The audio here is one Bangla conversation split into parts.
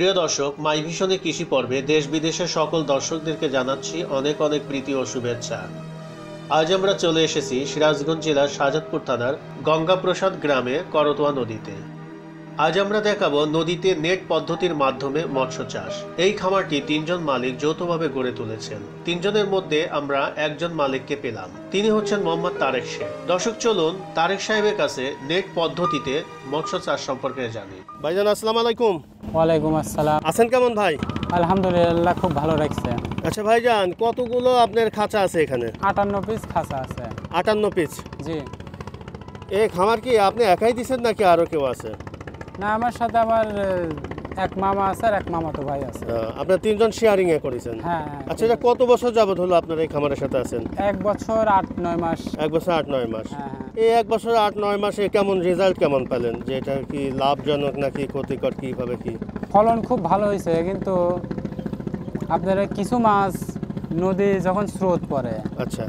প্রিয় দর্শক, মাই ভিশনে কৃষি পর্বে দেশ বিদেশের সকল দর্শকদেরকে জানাচ্ছি অনেক অনেক প্রীতি ও শুভেচ্ছা। আজ আমরা চলে এসেছি সিরাজগঞ্জ জেলার শাহজাদপুর থানার গঙ্গাপ্রসাদ গ্রামে করতোয়া নদীতে। আজ আমরা দেখাবো নদীতে নেট পদ্ধতির মাধ্যমে মৎস্য চাষ। এই খামারটি তিনজন মালিক যৌথভাবে গড়ে তুলেছেন। তিনজনের মধ্যে আমরা একজন মালিককে পেলাম, তিনি হচ্ছেন মোহাম্মদ তারেক শেখ। দর্শক, চলুন তারেক সাহেবের কাছে নেট পদ্ধতিতে মৎস্য চাষ সম্পর্কে জানি। ভাইজান, আসসালামু আলাইকুম। ওয়ালাইকুম আসসালাম। আছেন কেমন ভাই? আলহামদুলিল্লাহ, খুব ভালো রাখছে। আচ্ছা ভাইজান, কতগুলো আপনার খাঁচা আছে এখানে? 58 পিস খাঁচা আছে। 58 পিস? জি। এই খামার কি আপনি একাই দিচ্ছেন নাকি আরো কেউ আছে? না, আমার সাথে আমার এক মামা আছে আর এক মামাতো ভাই আছে। আপনারা তিনজন শেয়ারিং এ করেছেন? হ্যাঁ। আচ্ছা, এটা কত বছর যাবত হলো আপনারা এই খামারের সাথে আছেন? 1 বছর 8-9 মাস। 1 বছর 8-9 মাস। হ্যাঁ। এই 1 বছর 8-9 মাসে কেমন রেজাল্ট কেমন পেলেন? যে এটা কি লাভজনক নাকি ক্ষতিকর, কিভাবে কি? ফলন খুব ভালো হয়েছে, কিন্তু আপনারা কিছু মাছ নদী যখন স্রোত পড়ে, আচ্ছা,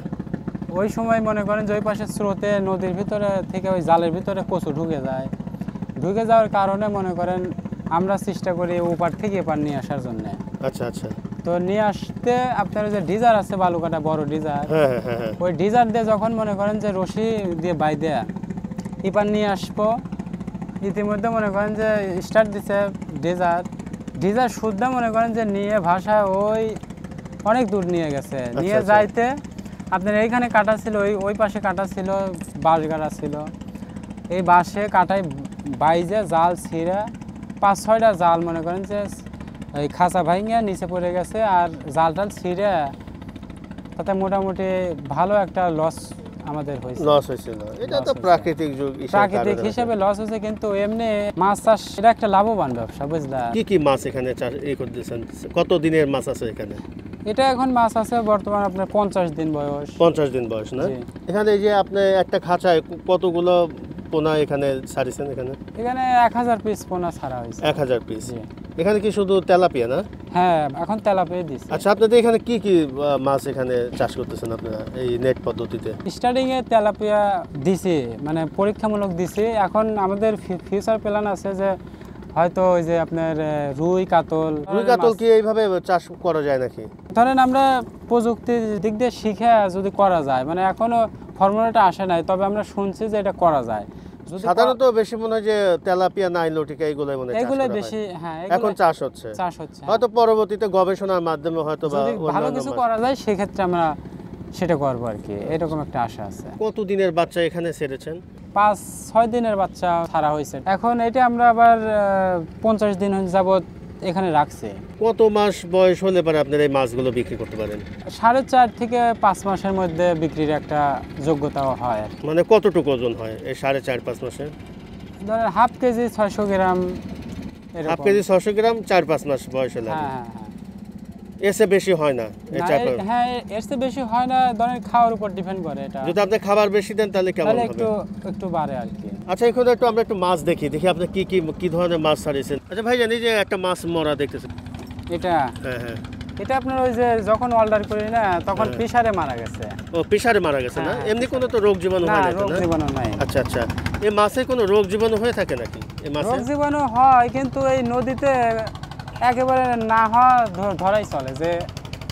ওই সময় মনে করেন যে ওই পাশে স্রোতে নদীর ভিতরে থেকে ওই জালের ভিতরে কচু ঢুকে যায়। ঢুকে যাওয়ার কারণে মনে করেন আমরা চেষ্টা করি ওপার থেকে এপার নিয়ে আসার জন্য। আচ্ছা আচ্ছা। তো নিয়ে আসতে আপনার যে ডিজার আছে, বালুকাটা বড় ডিজার, হ্যাঁ, ওই ডিজার দিয়ে যখন মনে করেন যে রশি দিয়ে বাই দেয়া এপার নিয়ে আসবো, ইতিমধ্যে মনে করেন যে স্টার্ট দিছে ডিজার শুদ্ধ মনে করেন যে নিয়ে ভাষা ওই অনেক দূর নিয়ে গেছে। নিয়ে যাইতে আপনার এইখানে কাটা ছিল, ওই পাশে কাটা ছিল, বাঁশ গাড়া ছিল। এই বাঁশে কাটায় বাইজে জাল ছিঁড়ে 5-6টা জাল মনে করেন যে এই খাঁচা ভাঙিয়ে নিচে পড়ে গেছে, আর জাল টাল ছিঁড়ে তাতে মোটামুটি ভালো একটা লস আমাদের হয়েছে। লস হয়েছিল? এটা তো প্রাকৃতিক হিসেবে লস হয়েছে, কিন্তু এমনি মাছ চাষ এটা একটা লাভবান ব্যবসা, বুঝলা? কি মাছ এখানে চাষ করতেছেন? কত দিনের মাছ আছে এখানে? এটা এখন মাছ আছে বর্তমানে আপনার 50 দিন বয়স। 50 দিন বয়স না? এখানে এই যে আপনি একটা খাঁচায় কতগুলো পোনা এখানে ছাড়িয়েছেন? এখানে 1000 পিস পোনা ছাড়া হয়েছে। 1000 পিস? এখানে কি শুধু তেলাপিয়া না? হ্যাঁ, এখন তেলাপিয়া দিচ্ছি। আচ্ছা, আপনাদের এখানে কি মাছ এখানে চাষ করতেছেন আপনারা এই নেট পদ্ধতিতে? স্টার্টিং এ তেলাপিয়া দিছি, মানে পরীক্ষামূলক দিছি। এখন আমাদের ফিউচার প্ল্যান আছে যে হয়তো ওই যে আপনার রুই কাতল কি এইভাবে চাষ করা যায় নাকি? ধরেন আমরা প্রযুক্তির দিক দিয়ে শিখে যদি করা যায়, মানে এখনো ফর্মুলাটা আসে নাই, তবে আমরা শুনছি যে এটা করা যায়। সাধারণত বেশি মনে হয় যে তেলাপিয়া, নাইলোটিকা এগুলোই মনে হয় এগুলো বেশি। হ্যাঁ, এখন চাষ হচ্ছে। হয়তো পরবর্তীতে গবেষণার মাধ্যমে হয়তো ভালো কিছু করা যায়, সেক্ষেত্রে আমরা সেটা করবো আর কি, এরকম একটা আশা আছে। কত দিনের বাচ্চা এখানে ছেড়েছেন? 5-6 দিনের বাচ্চা ছাড়া হয়েছে। এখন এটা আমরা আবার 50 দিন যাবত এখানে রাখছি। কত মাস বয়স হলে পরে আপনারা এই মাছগুলো বিক্রি করতে পারেন? 4.5 থেকে 5 মাসের মধ্যে বিক্রির একটা যোগ্যতাও হয়। মানে কতটুকু ওজন হয় এই 4.5-5 মাসে? ধরেন হাফ কেজি 600 গ্রাম। হাফ কেজি 600 গ্রাম 4-5 মাস বয়স হলে? হ্যাঁ। এর চেয়ে বেশি হয় না? হ্যাঁ, এর চেয়ে বেশি হয় না। ধরেন খাওয়ার উপর ডিপেন্ড করে এটা। যদি আপনি খাবার বেশি দেন তাহলে কেমন হবে? একটু বাড়ে আর কি। আচ্ছা, এখন আমরা একটু মাছ দেখি আপনি কি ধরনের মাছ ছাড়িয়েছেন। আচ্ছা ভাই, জানি যে একটা মাছ মরা দেখতেছেন এটা? হ্যাঁ। এটা আপনার ওই যে যখন অর্ডার করি না, তখন পিসারে মারা গেছে। ও, পিসারে মারা গেছে না? এমনি কোনো তো রোগ জীবাণু হয় না? রোগ জীবাণু নাই। আচ্ছা। এই মাছে কোনো রোগ জীবাণু হয়ে থাকে নাকি? এই মাছে রোগ জীবাণু হয়, কিন্তু এই নদীতে একেবারে না হওয়া ধরাই চলে, যে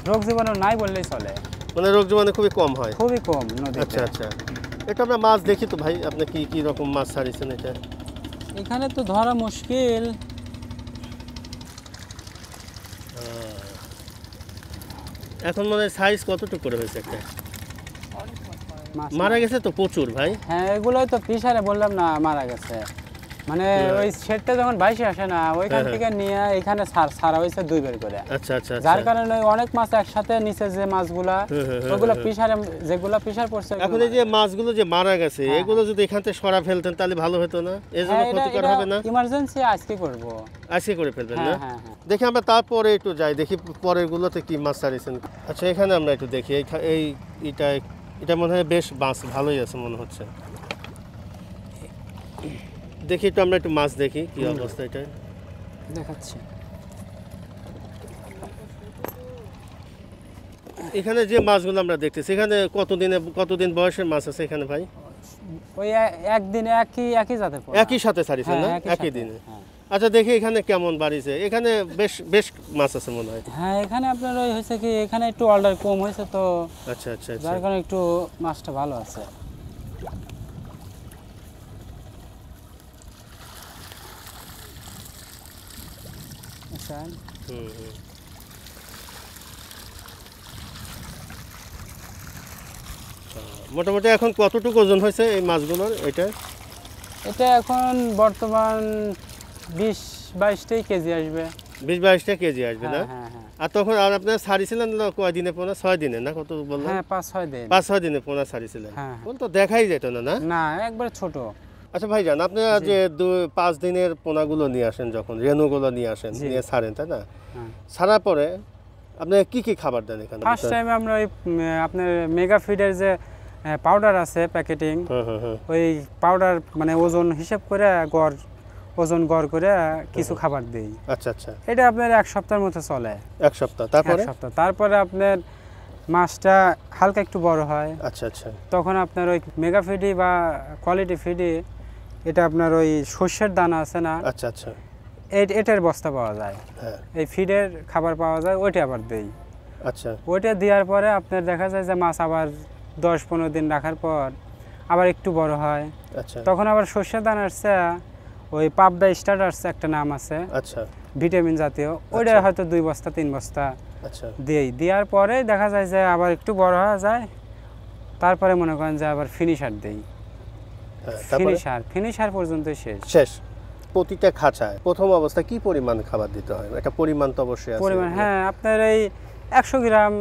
রোগ জীবাণু নাই বললেই চলে। মানে রোগ জীবাণু খুবই কম হয়? খুবই কম নদীতে। আচ্ছা। এটা আমরা মাছ দেখি তো ভাই, আপনি কি রকম মাছ ছাড়িয়েছেন এটা? এখানে তো ধরা মুশকিল। এখন মানে সাইজ কতটুকু করে হয়েছে একটা? মারা গেছে তো প্রচুর ভাই। হ্যাঁ, এগুলোই তো পিসারে বললাম না, মারা গেছে। মানে ওই সেটটা যখন বাইশে আসে না, ওইখান থেকে নিয়ে এখানে ছাড়া হয়েছে 2 বের করে। আচ্ছা। যার কারণে অনেক মাছ একসাথে নিচে যে মাছগুলা, ওগুলো পিসারে, যেগুলা পিসার পড়ছে। এখন এই যে মাছগুলো যে মারা গেছে, এগুলো যদি এখান থেকে সরা ফেলতেন তাহলে ভালো হতো না? এজন্য ক্ষতিকর হবে না? ইমার্জেন্সি আজকে করব। আজকে করে ফেলবেন না? হ্যাঁ। দেখি আমরা তারপরে একটু যাই, দেখি পরের গুলোতে কি মাছ ছাড়িয়েছেন। আচ্ছা, এখানে আমরা একটু দেখি। এটা মনে হয় বেশ মাছ ভালোই আছে মনে হচ্ছে। দেখি আমরা একটু মাছ দেখি কি অবস্থা। এটা দেখাচ্ছি। এখানে যে মাছগুলো আমরা দেখতেছি, এখানে কতদিন বয়সের মাছ আছে এখানে ভাই? ওই একদিনে একই জাতের, একই সাথে ছাড়িয়েছেন না? একই দিনে? আচ্ছা দেখি এখানে কেমন বাড়িছে, এখানে বেশ বেশ মাছ আছে মনে হয়। হ্যাঁ এখানে আপনার ওই হয়েছে কি এখানে একটু অর্ডার কম হয়েছে তো, আচ্ছা আচ্ছা আচ্ছা যার কারণে একটু মাছটা ভালো আছে। আচ্ছা হুম হুম। মোটামুটি এখন কতটুকু ওজন হয়েছে এই মাছগুলোর? এটা এটা এখন বর্তমান 20-22 কেজি আসবে। 20-22টা কেজি আসবে না? হ্যাঁ হ্যাঁ হ্যাঁ আর তখন আর আপনার ছাড়িছিলেন না কয় দিনে পোনা? 6 দিনে না কত বললেন? হ্যাঁ 5-6 দিন। 5-6 দিনে পোনা ছাড়িছিলেন। হ্যাঁ তখন তো দেখাই যেত না, না? না একবারে ছোট। আচ্ছা ভাইজান, আপনারা যে 5 দিনের পোনাগুলো নিয়ে আসেন, যখন রেণুগুলো নিয়ে আসেন, জি। নিয়ে ছাড়েন, তাই না? হ্যাঁ ছাড়ার পরে আপনি কি কি খাবার দেন এখানে? ফার্স্ট টাইমে আমরা ওই আপনার মেগা ফিডের যে পাউডার আছে প্যাকেটিং, হুম হুম হুম। ওই পাউডার মানে ওজন হিসাব করে ওজন গড় করে কিছু খাবার দেই। আচ্ছা আচ্ছা, এটা আপনার 1 সপ্তাহের মতো চলে। 1 সপ্তাহ। তারপরে? 1 সপ্তাহ তারপরে আপনার মাছটা হালকা একটু বড় হয়, আচ্ছা আচ্ছা তখন আপনার ওই মেগা ফিডি বা কোয়ালিটি ফিডি, এটা আপনার ওই সর্ষের দানা আছে না, আচ্ছা আচ্ছা। এটার বস্তা পাওয়া যায়, হ্যাঁ এই ফিডের খাবার পাওয়া যায়, ওইটা আবার দেই। আচ্ছা ওইটা দেওয়ার পরে আপনার দেখা যায় যে মাছ আবার 10-15 দিন রাখার পর আবার একটু বড় হয়, আচ্ছা তখন আবার সর্ষের দানা আসছে, ওই পাবদা স্টার্ট আসছে একটা নাম আছে, আচ্ছা ভিটামিন জাতীয়, ওইটা হয়তো 2 বস্তা 3 বস্তা আচ্ছা দেওয়ার পরে দেখা যায় যে আবার একটু বড় হয়ে যায়, তারপরে মনে করেন যে আবার ফিনিশার দেই। হ্যাঁ, তারপরে? ফিনিশার পর্যন্ত শেষ। শেষ। প্রতিটা খাঁচায় প্রথম অবস্থা কি পরিমাণ খাবার দিতে হয়? একটা পরিমাণ তো অবশ্যই আছে। পরিমাণ হ্যাঁ আপনার এই 100 গ্রাম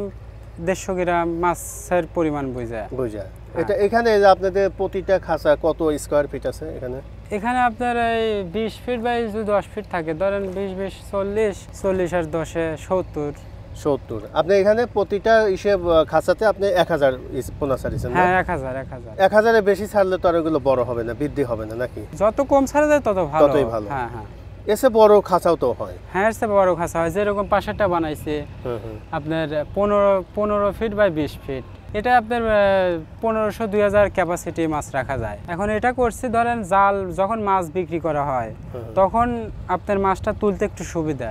150 গ্রাম মাছের পরিমাণ বুঝা। বুঝা। এটা এখানে যে আপনাদের প্রতিটা খাঁচা কত স্কয়ার ফিট আছে এখানে? এখানে আপনার এই 20 ফিট বাই 10 ফিট থাকে, ধরেন 20-20 40 আর 10-এ 70। 70। আপনি এখানে প্রতিটা হিসেব খাঁচাতে আপনি 1000 পোনা ছাড়িয়েছেন না? হ্যাঁ 1000 1000-এর বেশি ছাড়লে তো আর এগুলো বড় হবে না, বৃদ্ধি হবে না নাকি? যত কম ছাড়া যায় তত ভালো। ততই ভালো। হ্যাঁ হ্যাঁ এসে বড় খাঁচাও তো হয়। হ্যাঁ এর চেয়ে বড় খাঁচা হয়, যেরকম পাশেরটা বানাইছে হুম হুম। আপনার 15 ফিট বাই 20 ফিট, এটা আপনার 1500-2000 ক্যাপাসিটি মাছ রাখা যায়। এখন এটা করছি ধরেন জাল যখন মাছ বিক্রি করা হয় তখন আপনার মাছটা তুলতে একটু সুবিধা,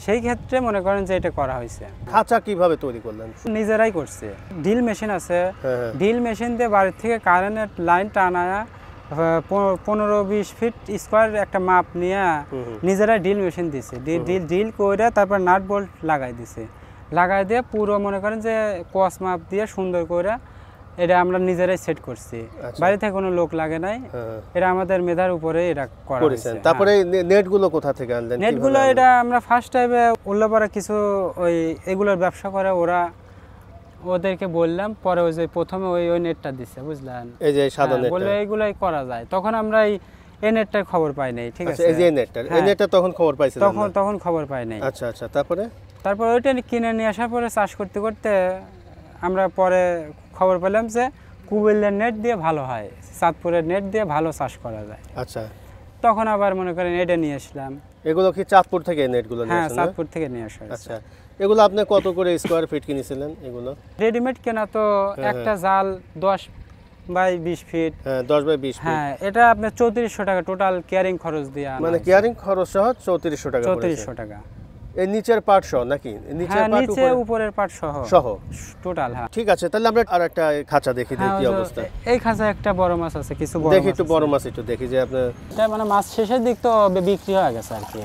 সেই ক্ষেত্রে মনে করেন যে এটা করা হয়েছে। খাঁচা কিভাবে তৈরি করলেন? নিজেরাই করছে, ড্রিল মেশিন আছে, হ্যাঁ। ড্রিল মেশিন দিয়ে বাড়ির থেকে কারেন্টের লাইন টানায়া 15-20 ফিট স্কোয়ার একটা মাপ নিয়ে নিজেরাই ড্রিল মেশিন দিছে, ড্রিল করে তারপর নাট বোল্ট লাগাই দিছে, লাগাই দিয়ে পুরো মনে করেন যে কস মাপ দিয়ে সুন্দর করে এটা আমরা নিজেরাই সেট করছি, বাইরে থেকে কোনো লোক লাগে নাই, এটা আমাদের মেধার উপরে এটা করা হয়েছে। তারপরে নেটগুলো কোথা থেকে আনলেন? নেটগুলো এটা আমরা ফার্স্ট টাইমে উল্লাপাড়া কিছু ওই এগুলোর ব্যবসা করে ওরা, ওদেরকে বললাম, পরে ওই যে প্রথমে ওই নেটটা দিচ্ছে বুঝলেন, এই যে সাদা নেট, বলে এইগুলাই করা যায়, তখন আমরা এই নেটটার খবর পাই নাই। ঠিক আছে, এই যে নেটটা তখন খবর পাইছিলেন? তখন খবর পাই নাই। আচ্ছা আচ্ছা। তারপরে ওইটা কিনে নিয়ে আসার পরে চাষ করতে করতে আমরা পরে খবর পেলাম যে কুমিল্লার নেট দিয়ে ভালো হয়, চাঁদপুরের নেট দিয়ে ভালো চাষ করা যায়। আচ্ছা, তখন আবার মনে করেন এটা নিয়ে আসলাম। এগুলো কি চাঁদপুর থেকে নেটগুলো নিয়ে হ্যাঁ আসেন? চাঁদপুর থেকে নিয়ে আসা। আচ্ছা, এগুলো আপনি কত করে স্কয়ার ফিট কিনেছিলেন এগুলো? রেডিমেড কেনা তো একটা জাল 10 বাই 20 ফিট। হ্যাঁ 10 বাই 20 ফিট। হ্যাঁ এটা আপনার 3400 টাকা টোটাল কেয়ারিং খরচ দিয়ে। মানে কেয়ারিং খরচ সহ 3400 টাকা পড়েছে। 3400 টাকা। এই নিচের পার্ট সহ নাকি? নিচের পার্ট নিচে উপরের পার্ট সহ টোটাল। হ্যাঁ ঠিক আছে, তাহলে আমরা আরেকটা খাঁচা দেখি কি অবস্থা। এই খাঁচা একটা বড় মাছ আছে, কিছু বড় দেখি একটু বড় মাছ একটু দেখি যে আপনার এটা মানে মাছ শেষের দিক তো বিক্রি হয়ে গেছে আর কি।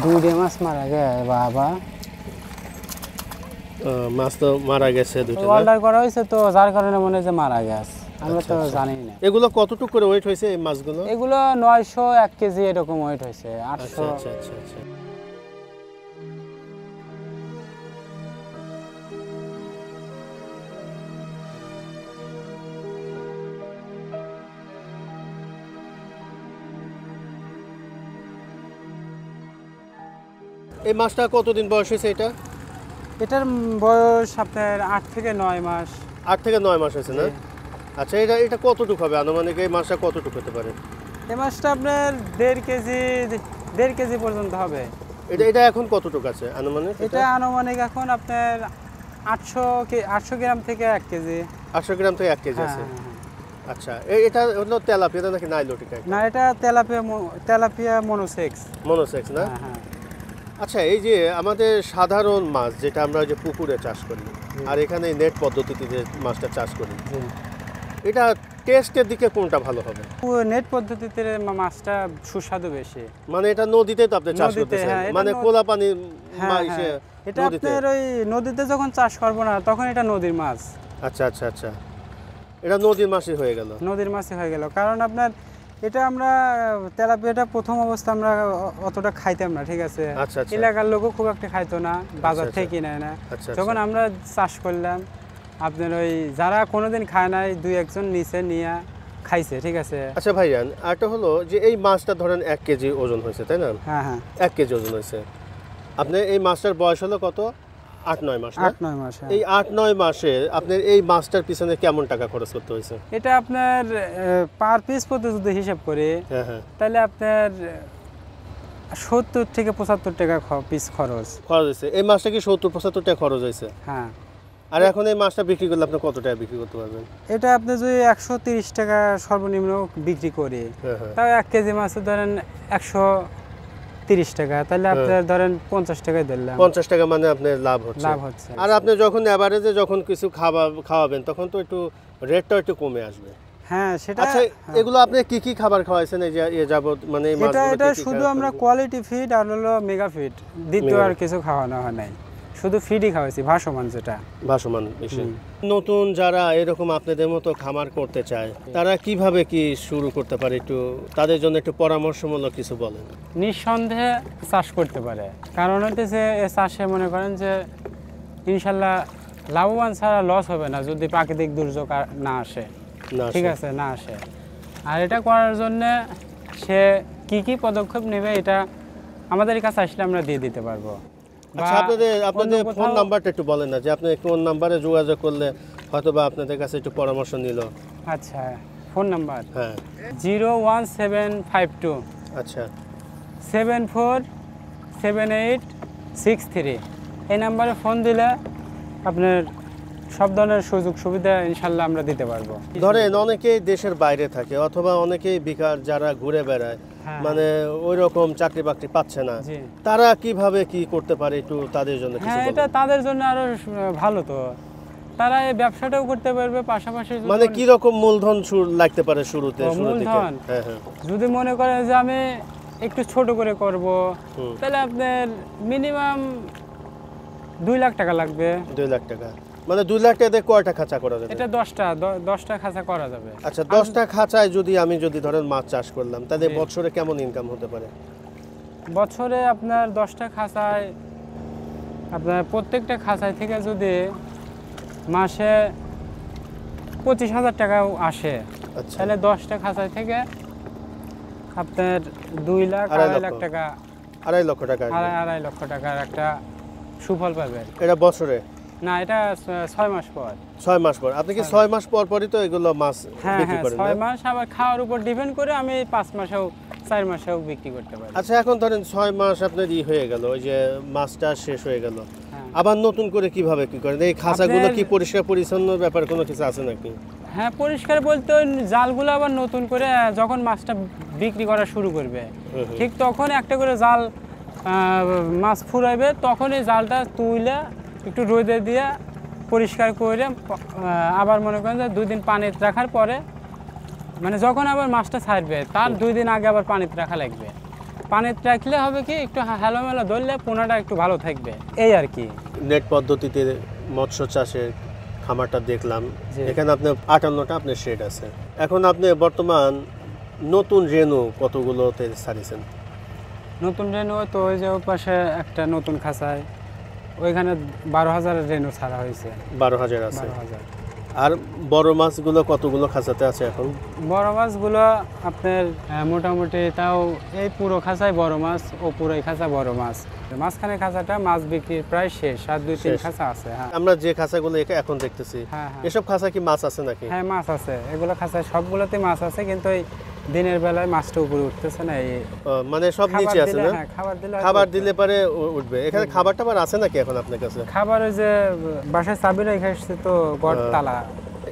2 মাছ মারা গেছে বাবা, মাছ তো মারা গেছে দুটো। অর্ডার করা হয়েছে তো যার কারণে মনে হয় যে মারা গেছে, আমরা তো জানি না। এগুলো কতটুকু করে ওয়েট হয়েছে এই মাছগুলো? এগুলো 900-1 কেজি এরকম ওয়েট হয়েছে। 800। আচ্ছা আচ্ছা আচ্ছা। এই মাছটা কতদিন বয়স হয়েছে এটা? এটার বয়স আপনার 8 থেকে 9 মাস। 8 থেকে 9 মাস হয়েছে না? আচ্ছা, এটা কতটুকু হবে আনুমানিক? এই মাছটা কতটুকু হতে পারে? এই মাছটা আপনার 1.5 কেজি পর্যন্ত হবে। এটা এখন কতটুকু আছে আনুমানিক? এটা আনুমানিক এখন আপনার 800 গ্রাম থেকে 1 কেজি। 800 গ্রাম থেকে 1 কেজি আছে। আচ্ছা এটা হলো তেলাপিয়া নাকি নাইলোটিকা? না, এটা তেলাপিয়া মনোসেক্স। মনোসেক্স না? হ্যাঁ হ্যাঁ। আচ্ছা এই যে আমাদের সাধারণ মাছ যেটা আমরা যে পুকুরে চাষ করি আর এখানে নেট পদ্ধতিতে যে মাছটা চাষ করি, এটা টেস্টের দিকে কোনটা ভালো হবে? নেট পদ্ধতিতে মাছটা সুস্বাদু বেশি। মানে এটা নদীতে তো আপনি চাষ নদীতে, করতেছেন, হ্যাঁ, এটা মানে কোলা পানি হ্যাঁ, হ্যাঁ। এটা আপনার ওই নদীতে যখন চাষ করবো না তখন এটা নদীর মাছ। আচ্ছা আচ্ছা আচ্ছা, এটা নদীর মাছই হয়ে গেল। নদীর মাছই হয়ে গেল, কারণ আপনার এটা আমরা তেলাপিয়াটা প্রথম অবস্থা আমরা অতটা খাইতাম না, ঠিক আছে? আচ্ছা আচ্ছা এলাকার লোকও খুব একটা খাইতো না, বাজার আচ্ছা, থেকে কিনে না। আচ্ছা যখন আমরা চাষ করলাম, আপনার ওই যারা কোনোদিন খায় নাই দুই একজন নিচে নিয়ে খাইছে, ঠিক আছে? আচ্ছা ভাইজান, আরটা হলো যে এই মাছটা ধরেন 1 কেজি ওজন হয়েছে, তাই না? হ্যাঁ হ্যাঁ, 1 কেজি ওজন হয়েছে। আপনি এই মাছটার বয়স হলো কত? 8-9 মাস না? 8-9 মাস। হ্যাঁ। এই 8-9 মাসে আপনার এই মাছটার পিছনে কেমন টাকা খরচ করতে হয়েছে? এটা আপনার পার পিস প্রতি যদি হিসাব করে, হ্যাঁ হ্যাঁ, তাহলে আপনার 70 থেকে 75 টাকা পিস খরচ হয়েছে। এই মাছটা কি 70-75 টাকা খরচ হয়েছে? হ্যাঁ। আর এখন এই মাছটা বিক্রি করলে আপনি কত টাকা বিক্রি করতে পারবেন? এটা আপনি যদি 130 টাকা সর্বনিম্ন বিক্রি করে, হ্যাঁ হ্যাঁ, তাও 1 কেজি মাছে ধরেন 130 টাকা, তাহলে আপনার ধরেন 50 টাকায় ধরলাম 50 টাকা মানে আপনার লাভ হচ্ছে। লাভ হচ্ছে। আর আপনি যখন এভারেজে যখন কিছু খাওয়াবেন তখন তো একটু রেটটা একটু কমে আসবে। হ্যাঁ সেটা। আচ্ছা এগুলো আপনি কি কি খাবার খাওয়াইছেন এই যে যাবত, মানে এই এটা মাছগুলো এটা শুধু আমরা কোয়ালিটি ফিড আর হলো মেগা ফিড, দ্বিতীয় আর কিছু খাওয়ানো হয় নাই, শুধু ফিডই খাওয়াইছি, ভাসমান যেটা ভাসমান বিষয়। নতুন যারা এরকম আপনাদের মতো খামার করতে চায় তারা কিভাবে কি শুরু করতে পারে, একটু তাদের জন্য একটু পরামর্শমূলক কিছু বলেন। নিঃসন্দেহে চাষ করতে পারে, কারণ হচ্ছে এ চাষে মনে করেন যে ইনশাল্লাহ লাভবান ছাড়া লস হবে না যদি প্রাকৃতিক দুর্যোগ না আসে, না ঠিক আছে? না আসে। আর এটা করার জন্য সে কি কি পদক্ষেপ নেবে এটা আমাদের কাছে আসলে আমরা দিয়ে দিতে পারবো। আচ্ছা আপনাদের ফোন নাম্বারটা একটু বলেন না, যে আপনি কোন নাম্বারে যোগাযোগ করলে হয়তো বা আপনাদের কাছে একটু পরামর্শ নিল। আচ্ছা, ফোন নাম্বার হ্যাঁ 01752 আচ্ছা 747863। এই নাম্বারে ফোন দিলে আপনার সব ধরনের সুযোগ সুবিধা ইনশাল্লাহ আমরা দিতে পারবো। ধরেন অনেকেই দেশের বাইরে থাকে অথবা অনেকেই বেকার যারা ঘুরে বেড়ায়, হ্যাঁ। মানে ওই রকম চাকরি বাকরি পাচ্ছে না, জি। তারা কিভাবে কি করতে পারে একটু তাদের জন্য কিছু হ্যাঁ, বলেন। এটা তাদের জন্য আরো ভালো, তো তারা এই ব্যবসাটাও করতে পারবে পাশাপাশি। মানে কি রকম মূলধন লাগতে পারে শুরুতে? শুরুর দিকে? মূলধন হ্যাঁ হ্যাঁ, যদি মনে করেন যে আমি একটু ছোট করে করব, হুম। তাহলে আপনার মিনিমাম 2 লাখ টাকা লাগবে। 2 লাখ টাকা, মানে 2 লাখ টাকা দিয়ে কয়টা খাঁচা করা যাবে? এটা 10টা খাঁচা করা যাবে। আচ্ছা 10টা খাঁচায় আমি যদি ধরেন মাছ চাষ করলাম, তাহলে জি। বছরে কেমন ইনকাম হতে পারে? বছরে আপনার 10টা খাঁচায় আপনার প্রত্যেকটা খাঁচায় থেকে যদি মাসে 25,000 টাকাও আসে, আচ্ছা তাহলে 10টা খাঁচায় থেকে আপনার 2 লাখ 2.5 লাখ টাকা, 2.5 লক্ষ টাকা আসবে। 2.5 লক্ষ টাকার একটা সুফল পাবেন। এটা বছরে না, এটা 6 মাস পর। 6 মাস পর? আপনি কি 6 মাস পর পরই তো এগুলো মাছ হ্যাঁ বিক্রি হ্যাঁ, করেন? 6 না? মাস, আবার খাওয়ার উপর ডিপেন্ড করে আমি 5 মাসেও 4 মাসেও বিক্রি করতে পারি। আচ্ছা এখন ধরেন 6 মাস আপনার হয়ে গেল, ওই যে মাছটা শেষ হয়ে গেল, হ্যাঁ। আবার নতুন করে কিভাবে কি করেন? এই খাঁচাগুলো আপনার- কি পরিষ্কার পরিচ্ছন্নর ব্যাপার কোনো কিছু আছে নাকি? হ্যাঁ, পরিষ্কার বলতে ওই জালগুলো আবার নতুন করে যখন মাছটা বিক্রি করা শুরু করবে, হুম হুম। ঠিক তখন একটা করে জাল মাছ ফুরাইবে, তখন এই জালটা তুলে একটু রোদে দিয়ে পরিষ্কার করে আবার মনে করেন যে 2 দিন পানিতে রাখার পরে, মানে যখন আবার মাছটা ছাড়বে তার 2 দিন আগে আবার পানিতে রাখা লাগবে। পানিতে রাখলে হবে কি, একটু হেলোমেলো ধরলে পোনাটা একটু ভালো থাকবে, এই আর কি। নেট পদ্ধতিতে মৎস্য চাষের খামারটা দেখলাম, জি। এখানে আপনার 58টা আপনার শেড আছে। এখন আপনি বর্তমান নতুন রেনু কতগুলোতে ছাড়িয়েছেন? নতুন রেনু তো ওই যে ওই পাশে একটা নতুন খাঁচায়, ওইখানে 12,000 রেনু ছাড়া হয়েছে। 12,000 আছে। 12,000। আর বড় মাছগুলো কতগুলো খাঁচাতে আছে এখন? বড় মাছগুলো আপনার মোটামুটি তাও এই পুরো খাঁচায় বড় মাছ, ও পুরো এই খাঁচা বড় মাছ। মাঝখানে খাঁচাটা মাছ বিক্রি প্রায় শেষ, আর 2-3 শেষ। খাঁচা আছে। হ্যাঁ আমরা যে খাঁচাগুলো এখন দেখতেছি, হ্যাঁ হ্যাঁ। এসব খাঁচা কি মাছ আছে নাকি? হ্যাঁ, মাছ আছে, এগুলো খাঁচায় সবগুলোতে মাছ আছে, কিন্তু এই দিনের বেলায় মাছটা উপরে উঠতেছে না। এই মানে সব খাবার নিচে আছে দিলে, না? হ্যাঁ, খাবার দিলে হয়তো খাবার উঠবে। দিলে পরে উঠবে। এখানে খাবার টাবার আছে নাকি এখন আপনার কাছে? খাবার ওই যে বাসায় চাবি রেখে আসছে তো, ঘর তালা।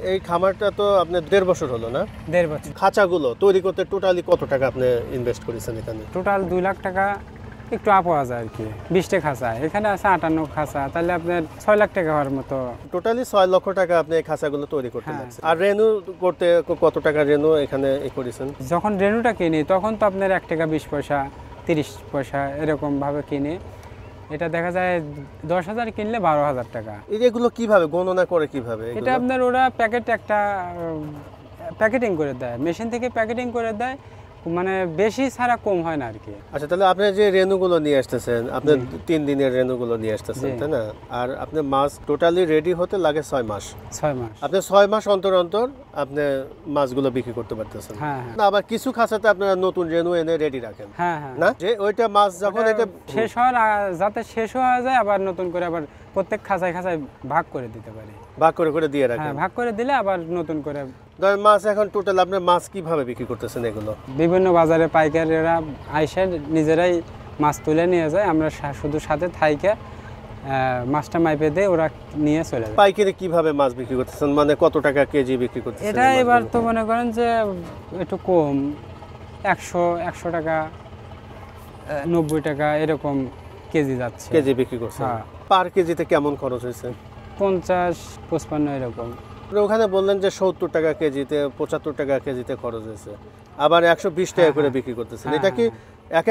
এই খামারটা তো আপনার 1.5 বছর হলো না? 1.5 বছর। খাঁচাগুলো তৈরি করতে টোটালি কত টাকা আপনি ইনভেস্ট করেছেন এখানে? টোটাল 2 লাখ টাকা একটু আপওয়া যায় আর কি। 20টা খাঁচা, এখানে আছে 58 খাঁচা, তাহলে আপনার 6 লাখ টাকা হওয়ার মতো। টোটালি 6 লক্ষ টাকা আপনি এই খাঁচাগুলো তৈরি করতে হ্যাঁ। লাগছে। আর রেনু করতে কত টাকা রেনু এখানে করেছেন? যখন রেনুটা কিনি তখন তো আপনার 1 টাকা 20 পয়সা 30 পয়সা এরকম ভাবে কিনি। এটা দেখা যায় 10,000 কিনলে 12,000 টাকা। এগুলো কিভাবে গণনা করে কিভাবে? এটা আপনার ওরা প্যাকেট একটা প্যাকেটিং করে দেয়, মেশিন থেকে প্যাকেটিং করে দেয়, মানে বেশি ছাড়া কম হয় না আর কি। আচ্ছা, তাহলে আপনি যে রেনুগুলো নিয়ে আসতেছেন, আপনি 3 দিনের রেনুগুলো নিয়ে আসতেছেন, জি। তাই না? আর আপনি মাছ টোটালি রেডি হতে লাগে 6 মাস। 6 মাস। আপনি 6 মাস অন্তর অন্তর আপনি মাছগুলো বিক্রি করতে পারতেছেন। হ্যাঁ হ্যাঁ না, আবার কিছু খাঁচাতে আপনারা নতুন রেনু এনে রেডি রাখেন, হ্যাঁ হ্যাঁ। না? যে ওইটা মাছ যখন এটা শেষ হওয়ার যাতে শেষ হওয়া যায়, আবার নতুন করে আবার প্রত্যেক খাঁচায় খাঁচায় ভাগ করে দিতে পারি। ভাগ করে করে দিয়ে রাখেন। হ্যাঁ, ভাগ করে দিলে আবার নতুন করে। ধরেন মাছ এখন টোটাল আপনার মাছ কিভাবে বিক্রি করতেছেন এগুলো? বিভিন্ন বাজারে পাইকারেরা আইসে নিজেরাই মাছ তুলে নিয়ে যায়, আমরা শুধু সাথে থাইকে মাছটা মাইপে দিয়ে ওরা নিয়ে চলে যায়। পাইকারি কিভাবে মাছ বিক্রি করতেছেন, মানে কত টাকা কেজি বিক্রি করতেছেন? এটা এবার তো মনে করেন যে একটু কম, 100 টাকা 90 টাকা এরকম কেজি যাচ্ছে। কেজি বিক্রি করছেন? হ্যাঁ। পার কেজিতে কেমন খরচ হয়েছে? 50-55 এরকম। ওখানে বললেন যে 70 টাকা কেজিতে, 75 টাকা কেজিতে খরচ হয়েছে, আবার 120 টাকা করে বিক্রি করতেছেন। এটা কি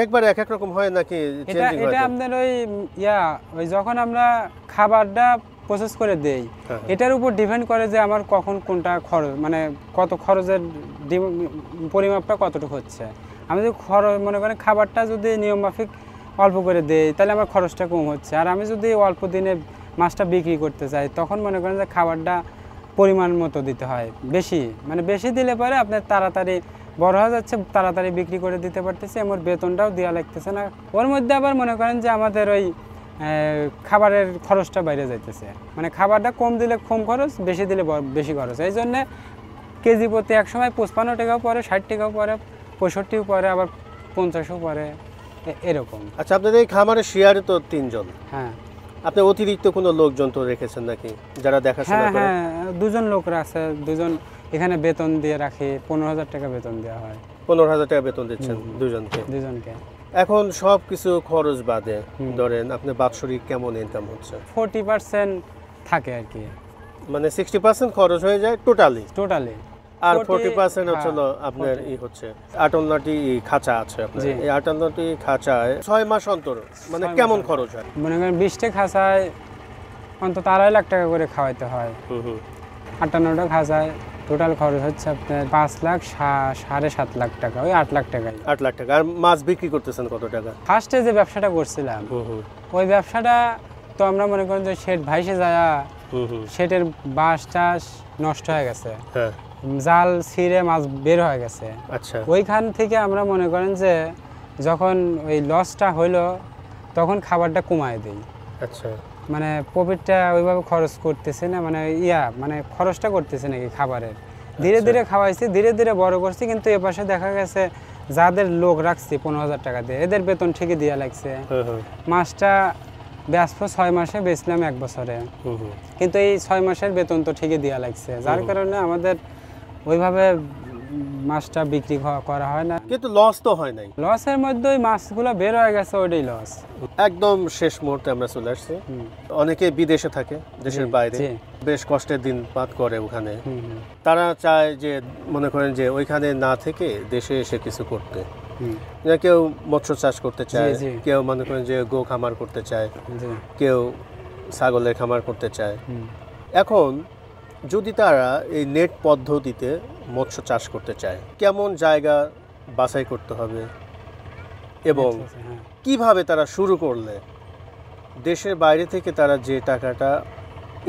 একবার এক এক রকম হয় নাকি এটা চেঞ্জিং হয়? এটা আপনার ওই যখন আমরা খাবারটা প্রসেস করে দেই, হ্যাঁ। এটার উপর ডিপেন্ড করে যে আমার কখন কোনটা খরচ, মানে কত খরচের পরিমাপটা কতটুকু হচ্ছে। আমি যদি খরচ মনে করেন খাবারটা যদি নিয়মমাফিক অল্প করে দেই, তাহলে আমার খরচটা কম হচ্ছে। আর আমি যদি অল্প দিনে মাছটা বিক্রি করতে চাই, তখন মনে করেন যে খাবারটা পরিমাণ মতো দিতে হয় বেশি, মানে বেশি দিলে পরে আপনার তাড়াতাড়ি বড় হয়ে যাচ্ছে, তাড়াতাড়ি বিক্রি করে দিতে পারতেছে, আমার বেতনটাও দেওয়া লাগতেছে না। ওর মধ্যে আবার মনে করেন যে আমাদের ওই খাবারের খরচটা বাইরে যাইতেছে, মানে খাবারটা কম দিলে কম খরচ, বেশি দিলে বেশি খরচ। এই জন্যে কেজি প্রতি এক সময় 55 টাকাও পরে, 60 টাকাও পরে, 65 পরে, আবার 50ও পরে, এরকম। আচ্ছা, আপনাদের এই খামারে শেয়ারে তো 3 জন, হ্যাঁ আপনি অতিরিক্ত কোনো লোকজন তো রেখেছেন নাকি যারা দেখাশোনা হ্যাঁ করে? হ্যাঁ, 2 জন লোকরা আছে, 2 জন এখানে বেতন দিয়ে রাখি, 15,000 টাকা বেতন দেওয়া হয়। 15,000 টাকা বেতন দিচ্ছেন 2 জনকে? 2 জনকে। এখন সব কিছু খরচ বাদে ধরেন আপনি বাৎসরিক কেমন ইনকাম হচ্ছে? 40% থাকে আর কি, মানে 60% খরচ হয়ে যায় টোটালি, টোটালি। আর 40 40% হচ্ছে হলো হ্যাঁ, আপনার 40 হচ্ছে 58টি খাঁচা আছে আপনার। জি। এই 58টি খাঁচায় 6 মাস অন্তর মানে 6 কেমন মাস খরচ হয়? মনে করেন 20টা খাঁচায় অন্তত 2.5 লাখ টাকা করে খাওয়াইতে হয়। 58টা খাঁচায় টোটাল খরচ হচ্ছে আপনার 5 লাখ 7.5 লাখ টাকা, ওই 8 লাখ টাকায়। 8 লাখ টাকা। আর মাছ বিক্রি করতেছেন কত টাকা? ফার্স্টে যে ব্যবসাটা করছিলাম, ওই ব্যবসাটা তো আমরা মনে করেন যে শেড ভাইসে যায়, শেডের বাঁশ টাস নষ্ট হয়ে গেছে, হ্যাঁ। জাল ছিঁড়ে মাছ বের হয়ে গেছে। আচ্ছা। ওইখান থেকে আমরা মনে করেন যে যখন ওই লসটা হইলো, তখন খাবারটা কমায় দিই। আচ্ছা। মানে প্রফিটটা ওইভাবে খরচ করতেছে না, মানে খরচটা করতেছে নাকি খাবারের। ধীরে ধীরে খাওয়াইছি, ধীরে ধীরে বড় করছি, কিন্তু এপাশে দেখা গেছে যাদের লোক রাখছি 15,000 টাকা দিয়ে, এদের বেতন ঠিকই দেওয়া লাগছে। মাছটা বেচবো 6 মাসে, বেচলাম 1 বছরে, কিন্তু এই 6 মাসের বেতন তো ঠিকই দেওয়া লাগছে, যার কারণে আমাদের ওইভাবে মাছটা বিক্রি করা হয় না। কিন্তু লস তো হয় নাই? লসের মধ্যে ওই মাছগুলো বের হয়ে গেছে, ওইটাই লস। একদম শেষ মুহূর্তে আমরা চলে আসছি। অনেকে বিদেশে থাকে, দেশের বাইরে, বেশ কষ্টের দিন পাত করে ওখানে। তারা চায় যে মনে করেন যে ওইখানে না থেকে দেশে এসে কিছু করতে। কেউ মৎস্য চাষ করতে চায়, কেউ মনে করেন যে গো খামার করতে চায়, কেউ ছাগলের খামার করতে চায়। এখন যদি তারা এই নেট পদ্ধতিতে মৎস্য চাষ করতে চায়, কেমন জায়গা বাছাই করতে হবে এবং কিভাবে তারা শুরু করলে দেশের বাইরে থেকে তারা যে টাকাটা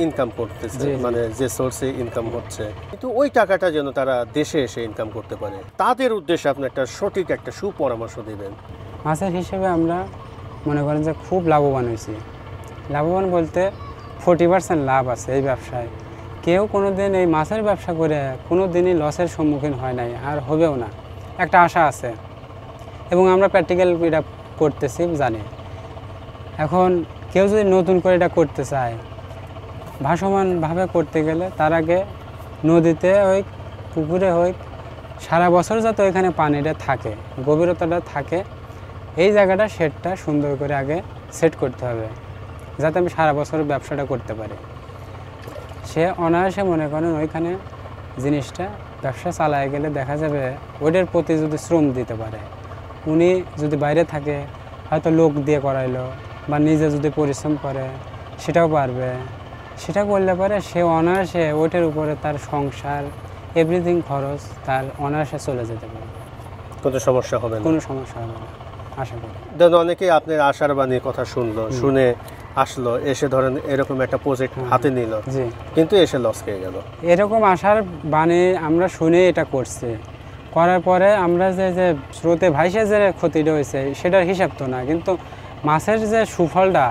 ইনকাম করতেছে, মানে যে সোর্সে ইনকাম হচ্ছে, কিন্তু ওই টাকাটা যেন তারা দেশে এসে ইনকাম করতে পারে, তাদের উদ্দেশ্যে আপনি একটা সঠিক একটা সুপরামর্শ দিবেন। মাছের হিসেবে আমরা মনে করেন যে খুব লাভবান হয়েছি। লাভবান বলতে 40% লাভ আছে এই ব্যবসায়। কেউ কোনো দিন এই মাছের ব্যবসা করে কোনো দিনই লসের সম্মুখীন হয় নাই, আর হবেও না, একটা আশা আছে, এবং আমরা প্র্যাকটিক্যাল এটা করতেছি, জানি। এখন কেউ যদি নতুন করে এটা করতে চায়, ভাসমানভাবে করতে গেলে তার আগে নদীতে ওই পুকুরে ওই সারা বছর যাতে ওইখানে পানিটা থাকে, গভীরতাটা থাকে, এই জায়গাটা শেডটা সুন্দর করে আগে সেট করতে হবে যাতে আমি সারা বছর ব্যবসাটা করতে পারি। সে অনায়াসে মনে করেন ওইখানে জিনিসটা ব্যবসা চালায় গেলে দেখা যাবে ওইটার প্রতি যদি শ্রম দিতে পারে, উনি যদি বাইরে থাকে হয়তো লোক দিয়ে করাইলো বা নিজে যদি পরিশ্রম করে সেটাও পারবে, সেটা করলে পরে সে অনায়াসে ওইটার উপরে তার সংসার এভরিথিং খরচ তার অনায়াসে চলে যেতে পারে, কোনো সমস্যা হবে না, কোনো সমস্যা হবে না আশা করি। ধরুন অনেকেই আপনার আশার বাণীর কথা শুনলো, শুনে আসলো, এসে ধরেন এরকম একটা প্রজেক্ট হাতে নিল, জি, কিন্তু এসে লস খেয়ে গেল। এরকম আশার বাণী আমরা শুনে এটা করছি, করার পরে আমরা যে যে স্রোতে ভাইসে যে ক্ষতিটা হয়েছে সেটার হিসাব তো না, কিন্তু মাছের যে সুফলটা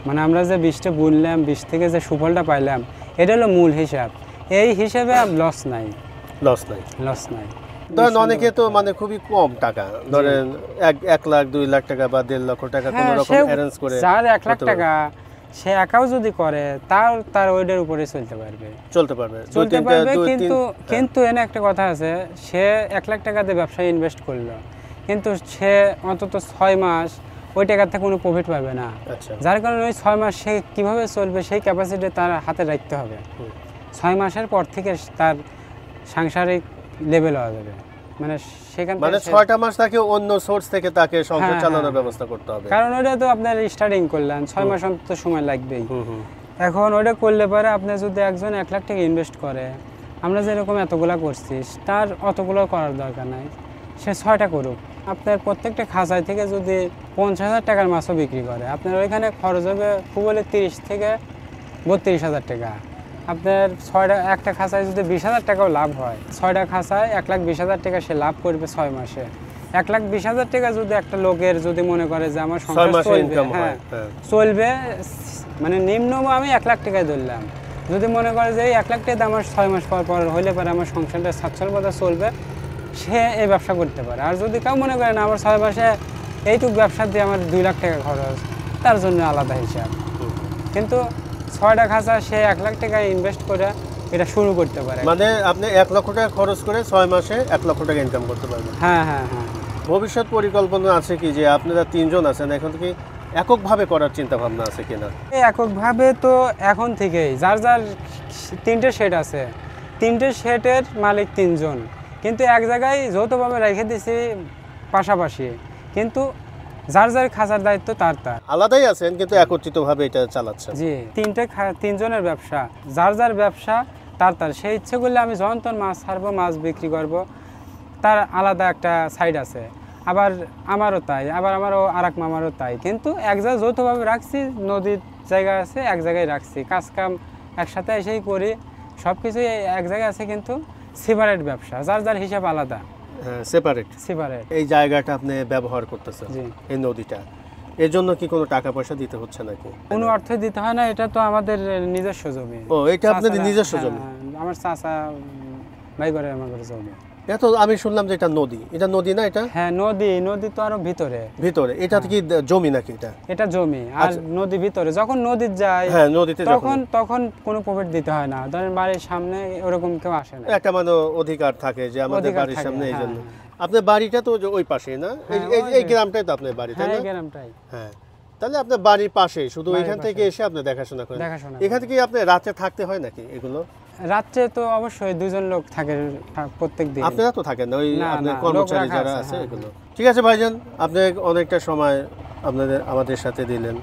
মানে আমরা যে বীজটা বুনলাম, বীজ থেকে যে সুফলটা পাইলাম এটা হলো মূল হিসাব। এই হিসাবে লস নাই, লস নাই, লস নাই। ধরেন অনেকে তো মানে খুবই কম টাকা, ধরেন 1 লাখ 2 লাখ টাকা বা 1.5 লক্ষ টাকা কোনো রকম অ্যারেঞ্জ করে, যার 1 লাখ টাকা সে একাও যদি করে তার ওইটার উপরে চলতে পারবে, চলতে পারবে। কিন্তু এনে একটা কথা আছে, সে 1 লাখ টাকা দিয়ে ব্যবসায় ইনভেস্ট করলো, কিন্তু সে অন্তত 6 মাস ওই টাকা থেকে কোনো প্রফিট পাবে না। আচ্ছা, যার কারণে ওই 6 মাস সে কীভাবে চলবে সেই ক্যাপাসিটি তার হাতে রাখতে হবে। 6 মাসের পর থেকে তার সাংসারিক লেভেল হয়ে যাবে, মানে সেখান থেকে মানে 6টা মাস তাকে অন্য সোর্স থেকে তাকে সংসার চালানোর ব্যবস্থা করতে হবে, কারণ ওটা তো আপনার স্টার্টিং করলেন 6 মাস অন্তত সময় লাগবেই। এখন ওটা করলে পরে আপনি যদি একজন 1 লাখ টাকা ইনভেস্ট করে, আমরা যেরকম এতগুলা করছি তার অতগুলো করার দরকার নাই, সে 6টা করুক। আপনার প্রত্যেকটা খাঁচায় থেকে যদি 50,000 টাকার মাছও বিক্রি করে, আপনার ওইখানে খরচ হবে খুব বলে 30 থেকে 32,000 টাকা। আপনার 6টা একটা খাঁচায় যদি 20,000 টাকাও লাভ হয়, 6টা খাঁচায় 1,20,000 টাকা সে লাভ করবে 6 মাসে। 1,20,000 টাকা যদি একটা লোকের যদি মনে করে যে আমার সংসার চলবে, হ্যাঁ চলবে, মানে নিম্ন আমি 1 লাখ টাকায় ধরলাম, যদি মনে করে যে এই 1 লাখ টাকা আমার 6 মাস পর পর হইলে পরে আমার সংসারটা সচ্ছলভাবে চলবে, সে এই ব্যবসা করতে পারে। আর যদি কেউ মনে করে না আমার 6 মাসে এইটুক ব্যবসা দিয়ে আমার 2 লাখ টাকা খরচ, তার জন্য আলাদা হিসাব। কিন্তু 6টা খাঁচা সে 1 লাখ টাকা ইনভেস্ট করে এটা শুরু করতে পারে, মানে আপনি 1 লক্ষ টাকা খরচ করে 6 মাসে 1 লক্ষ টাকা ইনকাম করতে পারবেন। হ্যাঁ হ্যাঁ হ্যাঁ। ভবিষ্যৎ পরিকল্পনা আছে কি যে আপনারা 3 জন আছেন, এখন থেকে এককভাবে করার চিন্তা ভাবনা আছে কিনা? এককভাবে তো এখন থেকেই যার যার 3টে শেড আছে, 3টে শেডের মালিক 3 জন, কিন্তু এক জায়গায় যৌথভাবে রেখে দিছি পাশাপাশি, কিন্তু যার যার খাঁচার দায়িত্ব তার আলাদাই আছেন কিন্তু একত্রিতভাবে এটা চালাচ্ছেন। জি, 3 জনের ব্যবসা, যার যার ব্যবসা তার সেই ইচ্ছে করলে আমি যখন তখন মাছ ছাড়বো, মাছ বিক্রি করব, তার আলাদা একটা সাইড আছে। আবার আমারও তাই, আবার আমারও আরেক মামারও তাই, কিন্তু এক জায়গায় যৌথভাবে রাখছি, নদীর জায়গা আছে এক জায়গায় রাখছি, কাজ কাম একসাথে এসেই করি, সব কিছুই এক জায়গায় আছে, কিন্তু সেপারেট ব্যবসা, যার যার হিসাব আলাদা, সেপারেট। এই জায়গাটা আপনি ব্যবহার করতেছেন, এই নদীটা, এর জন্য কি কোনো টাকা পয়সা দিতে হচ্ছে নাকি? কোনো অর্থ দিতে হয় না, এটা তো আমাদের নিজস্ব জমি। ও, এটা আপনাদের নিজস্ব জমি? আমার চাচা ভাই করে আমার জমি। এটা তো আমি শুনলাম যে এটা নদী, এটা নদী না এটা? হ্যাঁ নদী, নদী তো আরো ভিতরে। এটা কি জমি নাকি? এটা জমি, আর নদী ভিতরে। যখন নদী যায়, হ্যাঁ নদীতে, তখন কোনো প্রফিট দিতে হয় না, ধরেন বাড়ির সামনে ওরকম কেউ আসে না, একটা মানে অধিকার থাকে যে আমাদের বাড়ির সামনে, এই জন্য। আপনার বাড়িটা তো ওই পাশে না? এই গ্রামটাই তো আপনার বাড়ি, তাই না? এই গ্রামটাই। হ্যাঁ, তাহলে আপনার বাড়ির পাশে, শুধু এখান থেকে এসে আপনি দেখাশোনা করেন। এখান থেকে আপনি রাতে থাকতে হয় নাকি এগুলো? রাত্রে তো অবশ্যই 2 জন লোক থাকে প্রত্যেকদিন। আপনারা তো থাকেন না, ওই আপনার কর্মচারী যারা আছে এগুলো। ঠিক আছে ভাইজান, আপনি অনেকটা সময় আমাদের সাথে দিলেন,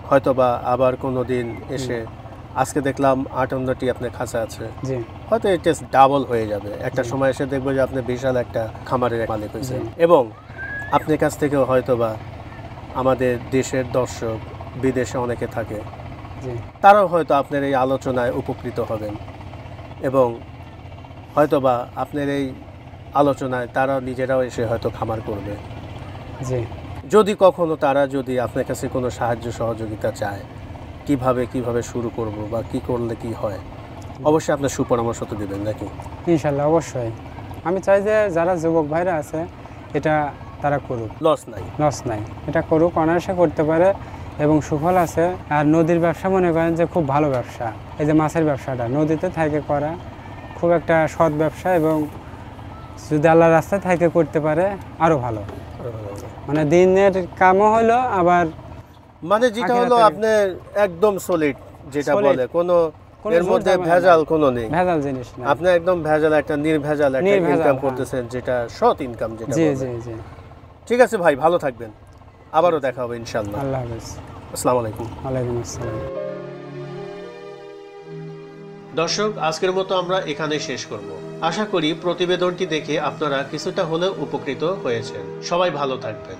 হয়তোবা আবার কোনো দিন এসে, আজকে দেখলাম 58টি আপনার খাঁচা আছে, হয়তো এটা ডাবল হয়ে যাবে, একটা সময় এসে দেখবো যে আপনি বিশাল একটা খামারের মালিক হয়েছেন, এবং আপনার কাছ থেকেও হয়তোবা আমাদের দেশের দর্শক বিদেশে অনেকে থাকে, তারাও হয়তো আপনার এই আলোচনায় উপকৃত হবেন, এবং হয়তোবা আপনার এই আলোচনায় তারা নিজেরাও এসে হয়তো খামার করবে। যদি কখনো তারা যদি আপনার কাছে কোনো সাহায্য সহযোগিতা চায়, কিভাবে শুরু করব বা কি করলে কি হয়, অবশ্যই আপনার সুপরামর্শ তো দেবেন নাকি? ইনশাল্লাহ, অবশ্যই। আমি চাই যে যারা যুবক ভাইরা আছে এটা তারা করুক, লস নাই, এটা করুক, অনায়াসে করতে পারে এবং সুফল আছে। আর নদীর ব্যবসা মনে করেন যে খুব ভালো ব্যবসা, এই যে মাছের ব্যবসাটা নদীতে থাকে করা, খুব একটা সৎ ব্যবসা, এবং যদি আল্লাহর রাস্তায় থেকে করতে পারে আরো ভালো। মানে দিনের কামও হলো, আবার মানে যেটা হলো আপনার একদম সলিড, যেটা Solid। বলে কোনো কোনো এর মধ্যে ঝামেলা ভেজাল কোনো নেই, ভেজাল জিনিস না। আপনি একদম ভেজাল একটা নির্ভেজাল একটা নির্ভেজাল, ইনকাম হ্যাঁ। করতেছেন, যেটা সৎ ইনকাম যেটা জি বলে। জি জি। ঠিক আছে ভাই, ভালো থাকবেন, আবারও দেখা হবে ইনশাআল্লাহ। আল্লাহ হাফেজ। আসসালামু আলাইকুম। ওয়ালাইকুম আসসালাম। দর্শক, আজকের মতো আমরা এখানে শেষ করব। আশা করি প্রতিবেদনটি দেখে আপনারা কিছুটা হলেও উপকৃত হয়েছেন। সবাই ভালো থাকবেন।